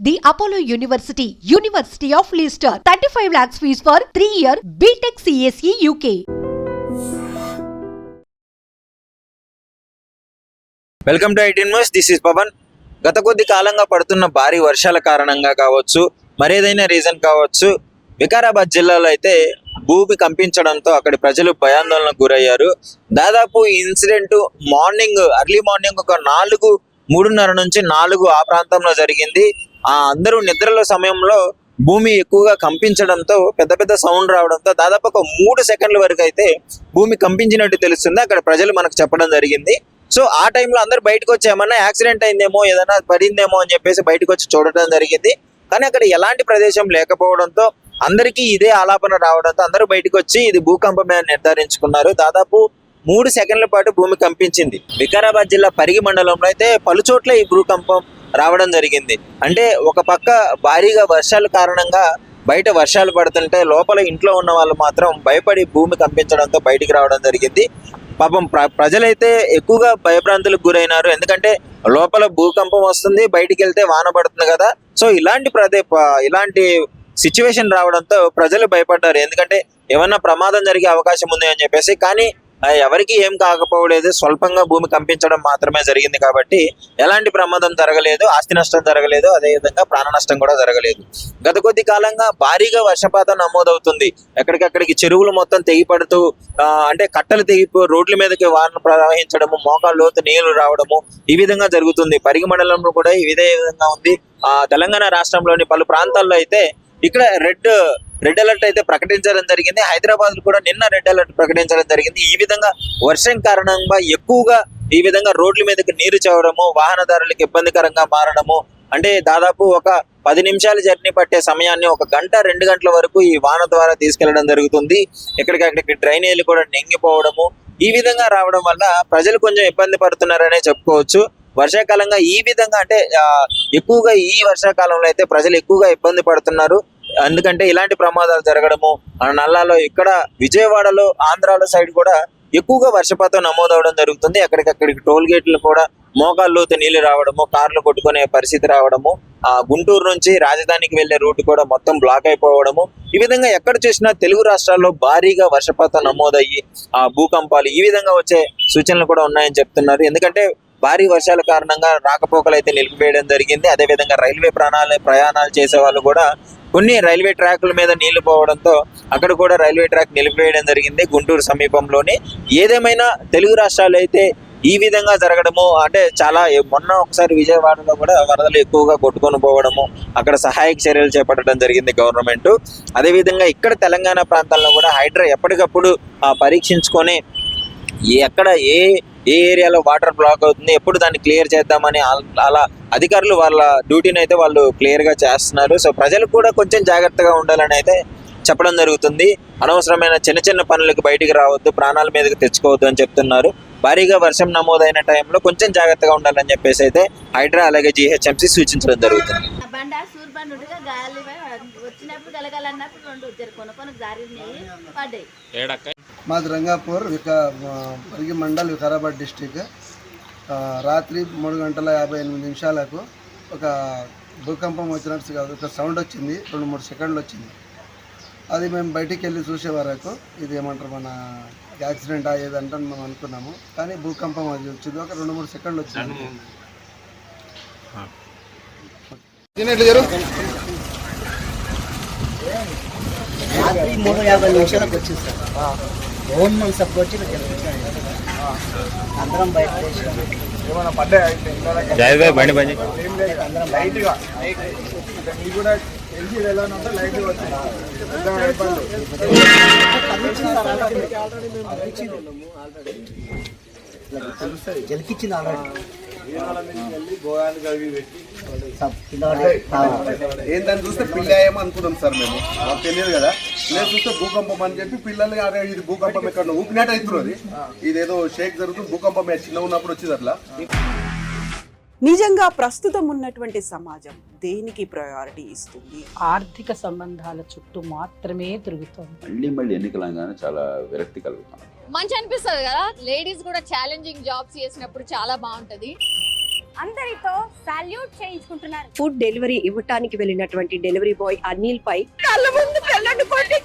The Apollo University, University of Leicester. 35 lakhs fees for 3-year BTech CSE UK. Welcome to 18 news. This is Pawan. గత కొద్ది కాలంగా పడుతున్న భారీ వర్షాల కారణంగా కావచ్చు, మరేదైనా రీజన్ కావచ్చు, వికారాబాద్ జిల్లాలో అయితే భూమి కంపించడంతో అక్కడి ప్రజలు భయాందోళనకు గురయ్యారు. దాదాపు ఈ ఇన్సిడెంట్ ఎర్లీ మార్నింగ్ ఒక 3:30 నుంచి 4 ఆ ప్రాంతంలో జరిగింది. అందరూ నిద్రలో సమయంలో భూమి ఎక్కువగా కంపించడంతో పెద్ద సౌండ్ రావడంతో దాదాపు ఒక 3 సెకండ్ల వరకు అయితే భూమి కంపించినట్టు తెలుస్తుంది. అక్కడ ప్రజలు మనకు చెప్పడం జరిగింది. సో ఆ టైంలో అందరు బయటకు వచ్చి ఏమన్నా యాక్సిడెంట్ అయిందేమో, ఏదైనా పడిందేమో అని చెప్పేసి బయటకు వచ్చి చూడటం జరిగింది. కానీ అక్కడ ఎలాంటి ప్రదేశం లేకపోవడంతో అందరికీ ఇదే ఆలాపన రావడంతో అందరూ బయటకు వచ్చి ఇది భూకంపమే అని నిర్ధారించుకున్నారు. దాదాపు 3 సెకండ్ల పాటు భూమి కంపించింది. వికారాబాద్ జిల్లా పరిగి మండలంలో అయితే పలుచోట్ల ఈ భూకంపం రావడం జరిగింది. అంటే ఒక పక్క భారీగా వర్షాల కారణంగా బయట వర్షాలు పడుతుంటే లోపల ఇంట్లో ఉన్న వాళ్ళు మాత్రం భయపడి భూమి కంపించడంతో బయటికి రావడం జరిగింది. పాపం ప్రజలైతే ఎక్కువగా భయభ్రాంతులకు గురైనారు. ఎందుకంటే లోపల భూకంపం వస్తుంది, బయటికి వెళ్తే వాన పడుతుంది కదా. సో ఇలాంటి సిచ్యువేషన్ రావడంతో ప్రజలు భయపడ్డారు. ఎందుకంటే ఏమన్నా ప్రమాదం జరిగే అవకాశం ఉంది అని చెప్పేసి. కానీ ఎవరికి ఏం కాకపోలేదు, స్వల్పంగా భూమి కంపించడం మాత్రమే జరిగింది కాబట్టి ఎలాంటి ప్రమాదం జరగలేదు, ఆస్తి నష్టం జరగలేదు, అదేవిధంగా ప్రాణ నష్టం కూడా జరగలేదు. గత కొద్ది కాలంగా భారీగా వర్షపాతం నమోదవుతుంది. ఎక్కడికక్కడికి చెరువులు మొత్తం తెగిపడుతూ అంటే కట్టలు తెగిపో రోడ్ల మీదకి వాన ప్రవహించడము, మోకాళ్ళ లోతు నీళ్లు రావడము ఈ విధంగా జరుగుతుంది. పరిగి మండలంలో కూడా ఇదే విధంగా ఉంది. తెలంగాణ రాష్ట్రంలోని పలు ప్రాంతాల్లో అయితే ఇక్కడ రెడ్ అలర్ట్ అయితే ప్రకటించడం జరిగింది. హైదరాబాద్ కూడా నిన్న రెడ్ అలర్ట్ ప్రకటించడం జరిగింది. ఈ విధంగా వర్షం కారణంగా ఎక్కువగా ఈ విధంగా రోడ్ల మీదకి నీరు చేరడము, వాహనదారులకు ఇబ్బందికరంగా మారడము, అంటే దాదాపు ఒక 10 నిమిషాల జర్నీ పట్టే సమయాన్ని 1 గంట 2 గంటల వరకు ఈ వాన ద్వారా తీసుకెళ్లడం జరుగుతుంది. ఎక్కడికక్కడికి డ్రైనేజీలు కూడా నింగిపోవడము ఈ విధంగా రావడం వల్ల ప్రజలు కొంచెం ఇబ్బంది పడుతున్నారనే చెప్పుకోవచ్చు. వర్షాకాలంగా ఈ విధంగా అంటే ఎక్కువగా ఈ వర్షాకాలంలో అయితే ప్రజలు ఎక్కువగా ఇబ్బంది పడుతున్నారు. ఎందుకంటే ఇలాంటి ప్రమాదాలు జరగడము, నల్లాలో ఇక్కడ విజయవాడలో ఆంధ్రాలో సైడ్ కూడా ఎక్కువగా వర్షపాతం నమోదవడం జరుగుతుంది. ఎక్కడికక్కడికి టోల్ గేట్లు కూడా మోకాళ్ళలోతు నీళ్లు రావడము, కార్లు కొట్టుకునే పరిస్థితి రావడము, గుంటూరు నుంచి రాజధానికి వెళ్లే రూట్ కూడా మొత్తం బ్లాక్ అయిపోవడము, ఈ విధంగా ఎక్కడ చూసినా తెలుగు రాష్ట్రాల్లో భారీగా వర్షపాతం నమోదయ్యి భూకంపాలు ఈ విధంగా వచ్చే సూచనలు కూడా ఉన్నాయని చెప్తున్నారు. ఎందుకంటే భారీ వర్షాల కారణంగా రాకపోకలు అయితే నిలిపివేయడం జరిగింది. అదేవిధంగా రైల్వే ప్రయాణాలు చేసే వాళ్ళు కూడా కొన్ని రైల్వే ట్రాక్ల మీద నీళ్లు పోవడంతో అక్కడ కూడా రైల్వే ట్రాక్ నిలిపివేయడం జరిగింది గుంటూరు సమీపంలోని. ఏదేమైనా తెలుగు రాష్ట్రాలు అయితే ఈ విధంగా జరగడము అంటే చాలా మొన్న ఒకసారి విజయవాడలో కూడా వరదలు ఎక్కువగా కొట్టుకొని పోవడము, అక్కడ సహాయక చర్యలు చేపట్టడం జరిగింది గవర్నమెంట్. అదేవిధంగా ఇక్కడ తెలంగాణ ప్రాంతాల్లో కూడా హైడ్రా ఎప్పటికప్పుడు పరీక్షించుకొని ఎక్కడ ఏ ఏరియాలో వాటర్ బ్లాక్ అవుతుంది, ఎప్పుడు దాన్ని క్లియర్ చేద్దామని అలా అధికారులు వాళ్ళ డ్యూటీని అయితే వాళ్ళు క్లియర్గా చేస్తున్నారు. సో ప్రజలు కూడా కొంచెం జాగ్రత్తగా ఉండాలని అయితే చెప్పడం జరుగుతుంది. అనవసరమైన చిన్న పనులకు బయటికి రావద్దు, ప్రాణాల మీదకి తెచ్చుకోవద్దు అని చెప్తున్నారు. భారీగా వర్షం నమోదైన టైంలో కొంచెం జాగ్రత్తగా ఉండాలని చెప్పేసి అయితే హైడ్రా అలాగే GHMC సూచించడం జరుగుతుంది. మాది రంగాపూర్ పరిగి మండల్ వికారాబాద్ డిస్టిక్. రాత్రి 3:58 ఒక భూకంపం వచ్చినట్టు కాదు, ఒక సౌండ్ వచ్చింది, 2-3 సెకండ్లు వచ్చింది. అది మేము బయటికి వెళ్ళి చూసే వరకు ఇది ఏమంటారు మన యాక్సిడెంట్ అయ్యేదంటే మనం అనుకున్నాము. కానీ భూకంపం అది వచ్చింది, ఒక 2-3 సెకండ్లు వచ్చింది. రాత్రి 3:50 వచ్చింది సార్. ఓన్ సబ్బు వచ్చి అందరం బయట జలికిచ్చింది ఆల్రెడీ. ఏంటని చూస్తే పిల్లాయేమో అనుకున్నాం సార్. మేము మాకు తెలియదు కదా, నేను చూస్తే భూకంపం అని చెప్పి పిల్లలు అరే ఇది భూకంపం ఎక్కడ ఊపినట్టు అవుతున్నది, ఇదేదో షేక్ జరుగుతుంది, భూకంపం చిన్న ఉన్నప్పుడు వచ్చింది అట్లా. నిజంగా ప్రస్తుతం ఉన్నటువంటి సమాజం దేనికి ప్రయారిటీ ఇస్తుంది? ఆర్థిక సంబంధాల చుట్టూ మాత్రమే తిరుగుతుంది. మళ్ళీ ఎన్నికలంగానే చాలా విరక్తి కలుగుతాం. మంచి అనిపిస్తుంది కదా, లేడీస్ కూడా ఛాలెంజింగ్ జాబ్స్ చేసినప్పుడు చాలా బాగుంటది. అందరితో సాల్యూట్ చేయించుకుంటున్నారు. ఫుడ్ డెలివరీ ఇవ్వటానికి వెళ్ళినటువంటి డెలివరీ బాయ్ అనిల్ పై కళ్ళ ముందు పెళ్ళండి కొట్టి